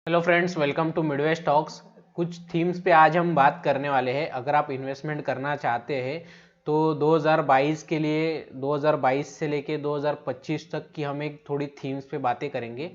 Hello friends, welcome to midway stocks. कुछ themes पे आज हम बात करने वाले हैं। अगर आप इन्वेस्टमेंट करना चाहते हैं तो 2022 के लिए 2022 से लेके 2025 तक की हम एक थोड़ी थीम्स पे बातें करेंगे।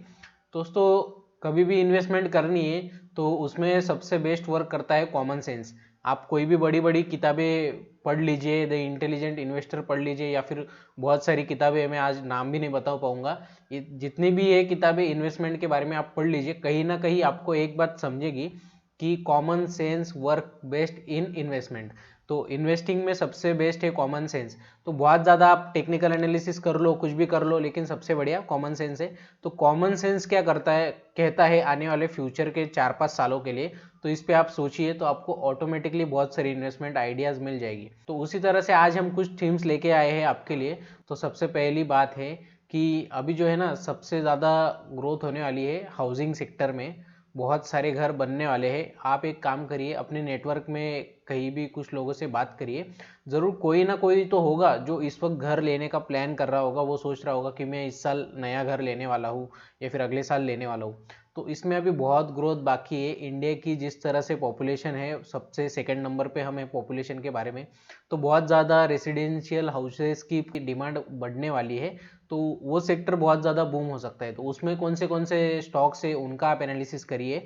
दोस्तों, कभी भी इन्वेस्टमेंट करनी है तो उसमें सबसे बेस्ट वर्क करता है कॉमन सेंस। आप कोई भी बड़ी बड़ी किताबें पढ़ लीजिए, द इंटेलिजेंट इन्वेस्टर पढ़ लीजिए, या फिर बहुत सारी किताबें, मैं आज नाम भी नहीं बता पाऊंगा। ये जितनी भी ये किताबें इन्वेस्टमेंट के बारे में आप पढ़ लीजिए, कहीं ना कहीं आपको एक बात समझेगी कि common sense work best in investment. तो इन्वेस्टिंग में सबसे बेस्ट है कॉमन सेंस। तो बहुत ज़्यादा आप टेक्निकल एनालिसिस कर लो, कुछ भी कर लो, लेकिन सबसे बढ़िया कॉमन सेंस है। तो कॉमन सेंस क्या करता है, कहता है आने वाले फ्यूचर के 4-5 सालों के लिए। तो इस पे आप सोचिए तो आपको ऑटोमेटिकली बहुत सारी इन्वेस्टमेंट आइडियाज़ मिल जाएगी। तो उसी तरह से आज हम कुछ थीम्स लेके आए हैं आपके लिए। तो सबसे पहली बात है कि अभी जो है ना, सबसे ज़्यादा ग्रोथ होने वाली है हाउसिंग सेक्टर में। बहुत सारे घर बनने वाले हैं। आप एक काम करिए, अपने नेटवर्क में कहीं भी कुछ लोगों से बात करिए। ज़रूर कोई ना कोई तो होगा जो इस वक्त घर लेने का प्लान कर रहा होगा। वो सोच रहा होगा कि मैं इस साल नया घर लेने वाला हूँ या फिर अगले साल लेने वाला हूँ। तो इसमें अभी बहुत ग्रोथ बाकी है। इंडिया की जिस तरह से पॉपुलेशन है, सबसे सेकंड नंबर पे हम है पॉपुलेशन के बारे में। तो बहुत ज़्यादा रेसिडेंशियल हाउसेस की डिमांड बढ़ने वाली है। तो वो सेक्टर बहुत ज़्यादा बूम हो सकता है। तो उसमें कौन से स्टॉक्स है उनका आप एनालिसिस करिए।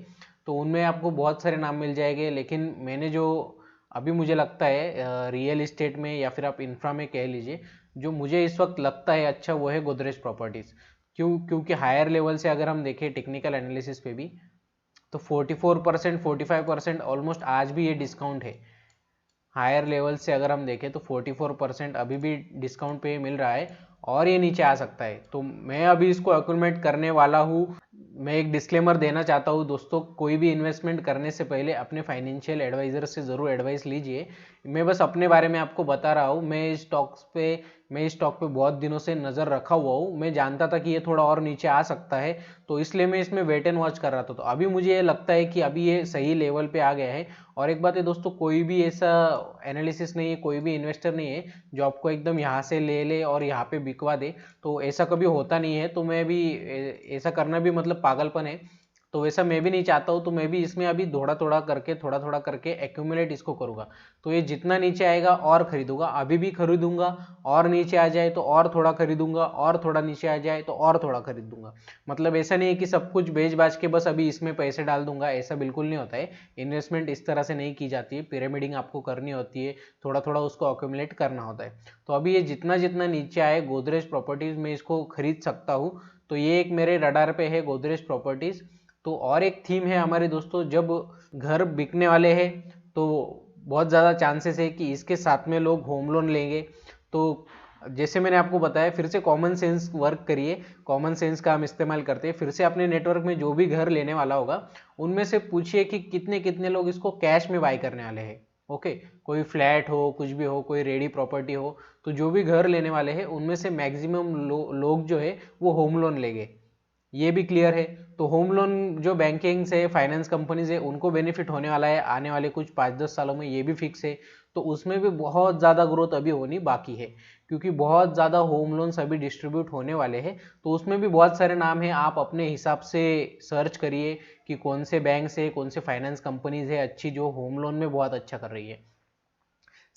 तो उनमें आपको बहुत सारे नाम मिल जाएंगे, लेकिन मैंने जो अभी मुझे लगता है रियल इस्टेट में या फिर आप इंफ्रा में कह लीजिए, जो मुझे इस वक्त लगता है अच्छा, वो है गोदरेज प्रॉपर्टीज़। क्योंकि हायर लेवल से अगर हम देखें टेक्निकल एनालिसिस पे भी, तो 44%, 45% ऑलमोस्ट आज भी ये डिस्काउंट है। हायर लेवल से अगर हम देखें तो 44% अभी भी डिस्काउंट पे मिल रहा है और ये नीचे आ सकता है। तो मैं अभी इसको एक्यूमुलेट करने वाला हूँ। मैं एक डिस्क्लेमर देना चाहता हूँ दोस्तों, कोई भी इन्वेस्टमेंट करने से पहले अपने फाइनेंशियल एडवाइज़र से ज़रूर एडवाइस लीजिए। मैं बस अपने बारे में आपको बता रहा हूँ। मैं इस स्टॉक पे बहुत दिनों से नज़र रखा हुआ हूँ। मैं जानता था कि ये थोड़ा और नीचे आ सकता है, तो इसलिए मैं इसमें वेट एंड वॉच कर रहा था। तो अभी मुझे ये लगता है कि अभी ये सही लेवल पे आ गया है। और एक बात है दोस्तों, कोई भी ऐसा एनालिसिस नहीं है, कोई भी इन्वेस्टर नहीं है जो आपको एकदम यहाँ से ले ले और यहाँ पे बिकवा दे। तो ऐसा कभी होता नहीं है। तो मैं भी ऐसा करना भी मतलब पागलपन है। तो वैसा मैं भी नहीं चाहता हूँ। तो मैं भी इसमें अभी थोड़ा थोड़ा करके एक्यूमुलेट इसको करूँगा। तो ये जितना नीचे आएगा और खरीदूंगा, अभी भी खरीदूंगा, और नीचे आ जाए तो और थोड़ा खरीदूंगा, और थोड़ा नीचे आ जाए तो और थोड़ा खरीदूंगा। मतलब ऐसा नहीं है कि सब कुछ बेच बाच के बस अभी इसमें पैसे डाल दूंगा, ऐसा बिल्कुल नहीं होता है। इन्वेस्टमेंट इस तरह से नहीं की जाती है। पिरामिडिंग आपको करनी होती है, थोड़ा थोड़ा उसको अक्यूमुलेट करना होता है। तो अभी ये जितना जितना नीचे आए गोदरेज प्रॉपर्टीज में इसको खरीद सकता हूँ। तो ये एक मेरे रडार पे है गोदरेज प्रॉपर्टीज। तो और एक थीम है हमारे दोस्तों, जब घर बिकने वाले हैं तो बहुत ज़्यादा चांसेस है कि इसके साथ में लोग होम लोन लेंगे। तो जैसे मैंने आपको बताया, फिर से कॉमन सेंस वर्क करिए। कॉमन सेंस का हम इस्तेमाल करते हैं। फिर से अपने नेटवर्क में जो भी घर लेने वाला होगा उनमें से पूछिए कि कितने कितने लोग इसको कैश में बाय करने वाले हैं। ओके, कोई फ्लैट हो, कुछ भी हो, कोई रेडी प्रॉपर्टी हो, तो जो भी घर लेने वाले हैं उनमें से मैक्सिमम लोग जो है वो होम लोन लेंगे। ये भी क्लियर है। तो होम लोन जो बैंकिंग से फाइनेंस कंपनीज है उनको बेनिफिट होने वाला है आने वाले कुछ 5-10 सालों में, ये भी फिक्स है। तो उसमें भी बहुत ज़्यादा ग्रोथ अभी होनी बाकी है, क्योंकि बहुत ज़्यादा होम लोन्स अभी डिस्ट्रीब्यूट होने वाले हैं। तो उसमें भी बहुत सारे नाम हैं, आप अपने हिसाब से सर्च करिए कि कौन से बैंक से, कौन से फाइनेंस कंपनीज है अच्छी जो होम लोन में बहुत अच्छा कर रही है।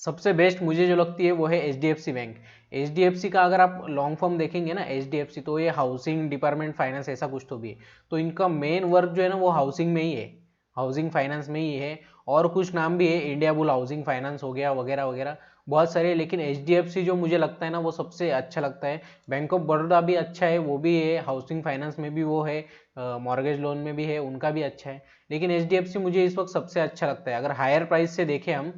सबसे बेस्ट मुझे जो लगती है वो है HDFC बैंक। HDFC का अगर आप लॉन्ग फॉर्म देखेंगे ना, HDFC, तो ये हाउसिंग डिपार्टमेंट फाइनेंस ऐसा कुछ तो भी है। तो इनका मेन वर्क जो है ना वो हाउसिंग में ही है, हाउसिंग फाइनेंस में ही है। और कुछ नाम भी है, इंडिया बुल हाउसिंग फाइनेंस हो गया, वगैरह वगैरह बहुत सारे। लेकिन HDFC जो मुझे लगता है ना वो सबसे अच्छा लगता है। बैंक ऑफ बड़ौदा भी अच्छा है, वो भी है हाउसिंग फाइनेंस में भी, वो है मॉर्गेज लोन में भी है, उनका भी अच्छा है। लेकिन HDFC मुझे इस वक्त सबसे अच्छा लगता है। अगर हायर प्राइस से देखें हम,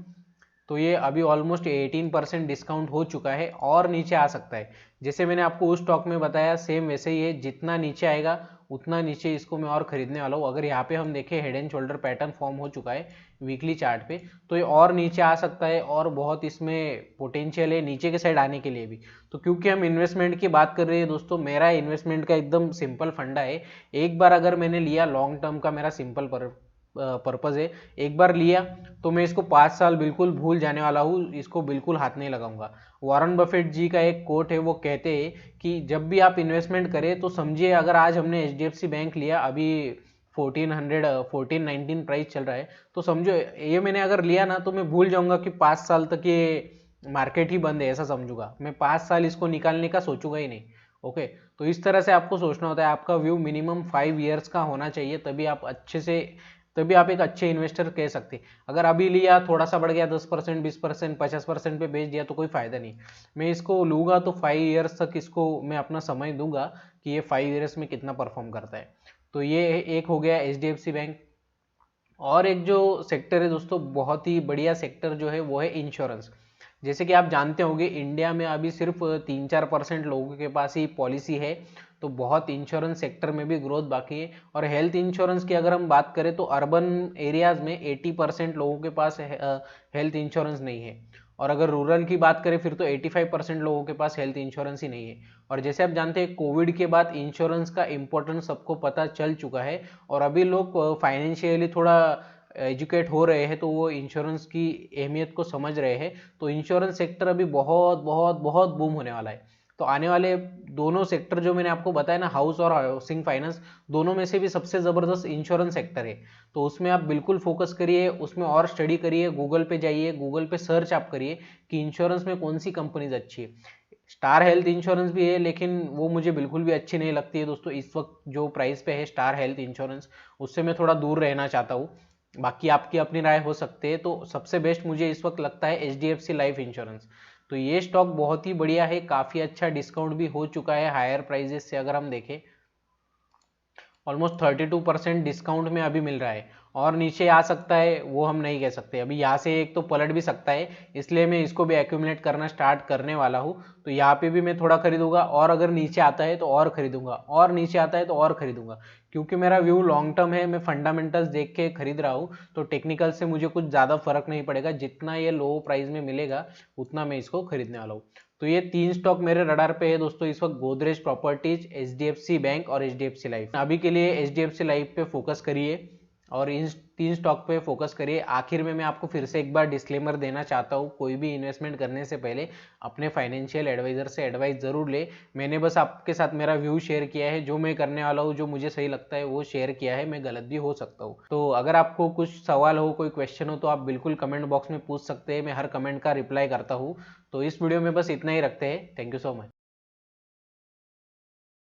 तो ये अभी ऑलमोस्ट 18% डिस्काउंट हो चुका है और नीचे आ सकता है। जैसे मैंने आपको उस स्टॉक में बताया, सेम वैसे ही है। जितना नीचे आएगा उतना नीचे इसको मैं और खरीदने वाला हूँ। अगर यहाँ पे हम देखें, head and shoulder pattern form हो चुका है वीकली चार्ट पे, तो ये और नीचे आ सकता है और बहुत इसमें पोटेंशियल है नीचे के साइड आने के लिए भी। तो क्योंकि हम इन्वेस्टमेंट की बात कर रहे हैं दोस्तों, मेरा इन्वेस्टमेंट का एकदम सिंपल फंडा है। एक बार अगर मैंने लिया, लॉन्ग टर्म का मेरा सिंपल पर्पज़ है, एक बार लिया तो मैं इसको 5 साल बिल्कुल भूल जाने वाला हूँ, इसको बिल्कुल हाथ नहीं लगाऊंगा। वॉरेन बफेट जी का एक कोट है, वो कहते हैं कि जब भी आप इन्वेस्टमेंट करें तो समझिए, अगर आज हमने HDFC बैंक लिया अभी 1419 प्राइस चल रहा है। तो समझो ये मैंने अगर लिया ना तो मैं भूल जाऊंगा कि 5 साल तक ये मार्केट ही बंद है, ऐसा समझूंगा मैं। 5 साल इसको निकालने का सोचूंगा ही नहीं। ओके, तो इस तरह से आपको सोचना होता है। आपका व्यू मिनिमम 5 ईयर्स का होना चाहिए, तभी आप एक अच्छे इन्वेस्टर कह सकते हैं। अगर अभी लिया, थोड़ा सा बढ़ गया 10%, 20%, 50% पे बेच दिया तो कोई फायदा नहीं। मैं इसको लूंगा तो 5 ईयर्स तक इसको मैं अपना समय दूंगा कि ये 5 ईयर्स में कितना परफॉर्म करता है। तो ये एक हो गया HDFC बैंक। और एक जो सेक्टर है दोस्तों, बहुत ही बढ़िया सेक्टर जो है वो है इंश्योरेंस। जैसे कि आप जानते होंगे इंडिया में अभी सिर्फ 3-4% लोगों के पास ही पॉलिसी है। तो बहुत इंश्योरेंस सेक्टर में भी ग्रोथ बाकी है। और हेल्थ इंश्योरेंस की अगर हम बात करें तो अर्बन एरियाज में 80% लोगों के पास हेल्थ इंश्योरेंस नहीं है। और अगर रूरल की बात करें फिर तो 85% लोगों के पास हेल्थ इंश्योरेंस ही नहीं है। और जैसे आप जानते हैं कोविड के बाद इंश्योरेंस का इंपॉर्टेंस सबको पता चल चुका है। और अभी लोग फाइनेंशियली थोड़ा एजुकेट हो रहे हैं, तो वो इंश्योरेंस की अहमियत को समझ रहे हैं। तो इंश्योरेंस सेक्टर अभी बहुत बहुत बहुत बूम होने वाला है। तो आने वाले दोनों सेक्टर जो मैंने आपको बताया ना, हाउस और हाउसिंग फाइनेंस, दोनों में से भी सबसे ज़बरदस्त इंश्योरेंस सेक्टर है। तो उसमें आप बिल्कुल फोकस करिए, उसमें और स्टडी करिए, गूगल पे जाइए, गूगल पे सर्च आप करिए कि इंश्योरेंस में कौन सी कंपनीज अच्छी है। स्टार हेल्थ इंश्योरेंस भी है, लेकिन वो मुझे बिल्कुल भी अच्छी नहीं लगती है दोस्तों। इस वक्त जो प्राइस पे है स्टार हेल्थ इंश्योरेंस, उससे मैं थोड़ा दूर रहना चाहता हूँ। बाकी आपकी अपनी राय हो सकती है। तो सबसे बेस्ट मुझे इस वक्त लगता है HDFC लाइफ इंश्योरेंस। तो ये स्टॉक बहुत ही बढ़िया है, काफ़ी अच्छा डिस्काउंट भी हो चुका है हायर प्राइजेस से। अगर हम देखें ऑलमोस्ट 32% डिस्काउंट में अभी मिल रहा है। और नीचे आ सकता है वो हम नहीं कह सकते, अभी यहाँ से एक तो पलट भी सकता है। इसलिए मैं इसको भी एक्यूमुलेट करना स्टार्ट करने वाला हूँ। तो यहाँ पे भी मैं थोड़ा खरीदूंगा, और अगर नीचे आता है तो और खरीदूंगा, और नीचे आता है तो और खरीदूंगा। क्योंकि मेरा व्यू लॉन्ग टर्म है, मैं फंडामेंटल्स देख के खरीद रहा हूँ। तो टेक्निकल से मुझे कुछ ज़्यादा फर्क नहीं पड़ेगा, जितना ये लो प्राइस में मिलेगा उतना मैं इसको खरीदने वाला हूँ। तो ये 3 स्टॉक मेरे रडार पे है दोस्तों इस वक्त, गोदरेज प्रॉपर्टीज, HDFC बैंक और HDFC लाइफ। अभी के लिए HDFC लाइफ पे फोकस करिए और इन 3 स्टॉक पे फोकस करिए। आखिर में मैं आपको फिर से एक बार डिस्क्लेमर देना चाहता हूँ, कोई भी इन्वेस्टमेंट करने से पहले अपने फाइनेंशियल एडवाइजर से एडवाइस जरूर ले। मैंने बस आपके साथ मेरा व्यू शेयर किया है, जो मैं करने वाला हूँ, जो मुझे सही लगता है वो शेयर किया है। मैं गलत भी हो सकता हूँ। तो अगर आपको कुछ सवाल हो, कोई क्वेश्चन हो, तो आप बिल्कुल कमेंट बॉक्स में पूछ सकते हैं। मैं हर कमेंट का रिप्लाई करता हूँ। तो इस वीडियो में बस इतना ही रखते हैं। Thank you so much.